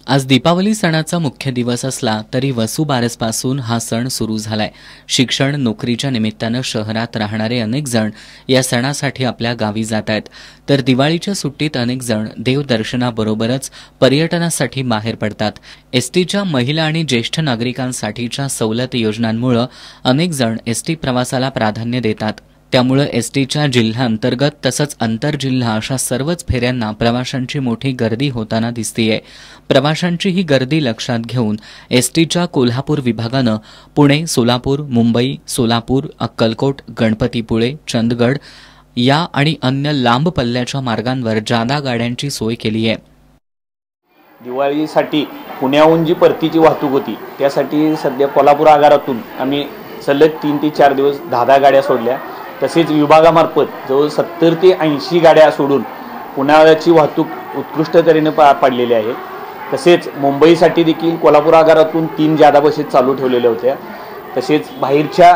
आज दीपावली सणाचा मुख्य दिवस असला तरी वसुबारसपासून हा सण सुरू झालाय। शिक्षण नोकरीच्या निमित्तानं शहरात राहणारे अनेक जण या सणासाठी आपल्या गावी जात आहेत, तर दिवाळीच्या सुट्टीत अनेक जण देवदर्शनाबरोबरच पर्यटनासाठी बाहेर पडतात। एसटीच्या महिला आणि ज्येष्ठ नागरिकांसाठीच्या सवलत योजनांमुळे अनेक जण एसटी प्रवासाला प्राधान्य देतात। त्यामुळे एसटीच्या जिल्हांतर्गत तसंच आंतरजिल्हा अशा सर्वच फेऱ्यांना प्रवाशांची मोठी गर्दी होताना दिसतेय। प्रवाशांची ही गर्दी लक्षात घेऊन एसटीच्या कोल्हापूर विभागानं पुणे, सोलापूर, मुंबई, सोलापूर, अक्कलकोट, गणपतीपुळे, चंदगड या आणि अन्य लांब पल्ल्याच्या मार्गांवर जादा गाड्यांची सोय केली आहे। दिवाळीसाठी पुण्याहून जी परतीची वाहतूक होती त्यासाठी सध्या कोल्हापूर आगारातून आम्ही सलग 3 ते 4 दिवस 10 गाड्या सोडल्या। तसेच विभागामार्फत जवळ 70 ते 80 गाड्या सोडून पुण्याची वाहतूक उत्कृष्ट तऱ्हेने पाडलेली आहे। तसेच मुंबईसाठी देखील कोल्हापूर आगारातून 3 जादा बसेस चालू ठेवलेल्या होत्या। तसेच बाहेरच्या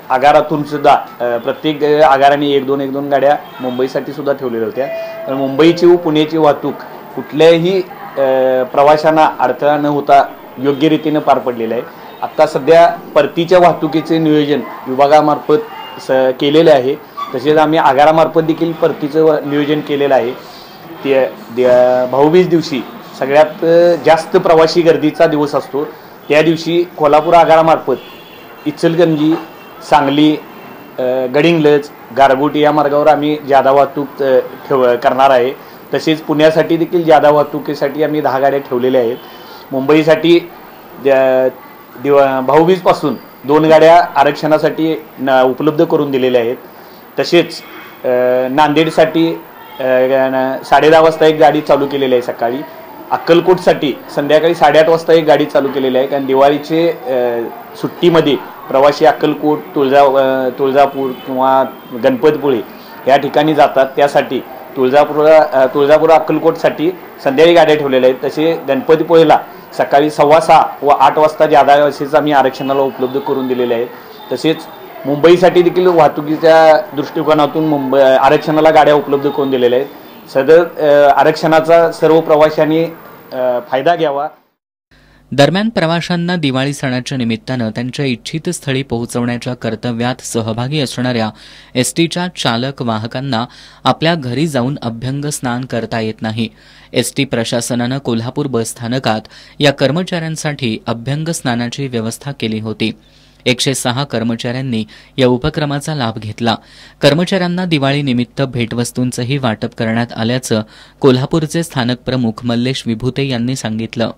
आगारातून सुद्धा प्रत्येक आगाराने 1-2 गाड्या मुंबईसाठी सुद्धा ठेवलेल्या होत्या। तर मुंबईची व पुण्याची वाहतूक कुठल्याही प्रवाशांना अडथळा न होता योग्य रीतीने पार पडलेलं आहे। आता सध्या परतीच्या वाहतुकीचे नियोजन विभागामार्फत केलेले आहे। तसेच आम्ही आगारामार्फत देखील परतीचं नियोजन केलेलं आहे। ते भाऊबीज दिवशी सगळ्यात जास्त प्रवासी गर्दीचा दिवस असतो। त्या दिवशी कोल्हापूर आगारामार्फत इचलकरंजी, सांगली, गडिंग्लज, गारगोटी या मार्गावर आम्ही जादा वाहतूक करणार आहे। तसेच पुण्यासाठी देखील जादा वाहतुकीसाठी आम्ही 10 गाड्या ठेवलेल्या आहेत। मुंबईसाठी भाऊबीजपासून 2 गाड्या आरक्षणासाठी उपलब्ध करून दिलेल्या आहेत। तसेच नांदेडसाठी 10:30 वाजता एक गाडी चालू केलेली आहे सकाळी। अक्कलकोटसाठी संध्याकाळी 8:30 वाजता एक गाडी चालू केलेली आहे। कारण दिवाळीचे सुट्टीमध्ये प्रवासी अक्कलकोट, तुळजापूर किंवा गणपतीपुळे या ठिकाणी जातात। त्यासाठी तुळजापूर अक्कलकोटसाठी संध्याकाळी गाड्या ठेवलेल्या आहेत। तसे गणपतीपुळेला सकाळी 6:15 व 8 वाजता जादा बसेस आम्ही आरक्षणाला उपलब्ध करून दिलेले आहेत। तसेच मुंबईसाठी देखील वाहतुकीच्या दृष्टिकोनातून आरक्षणाला गाड्या उपलब्ध करून दिलेल्या आहेत। सदर आरक्षणाचा सर्व प्रवाशांनी फायदा घ्यावा। दरम्यान प्रवाशांना दिवाळी सणाच्या निमित्तानं त्यांच्या इच्छित स्थळी पोहोचवण्याच्या कर्तव्यात सहभागी असणाऱ्या एसटीच्या चालक वाहकांना आपल्या घरी जाऊन अभ्यंग स्नान करता येत नाही। एसटी प्रशासनानं कोल्हापूर बस स्थानकात या कर्मचाऱ्यांसाठी अभ्यंग स्नानाची व्यवस्था केली होती। 106 कर्मचाऱ्यांनी या उपक्रमाचा लाभ घेतला। कर्मचाऱ्यांना दिवाळीनिमित्त भेटवस्तूंचंही वाटप करण्यात आल्याचं कोल्हापूरचे स्थानक प्रमुख मल्लेश विभूते यांनी सांगितलं।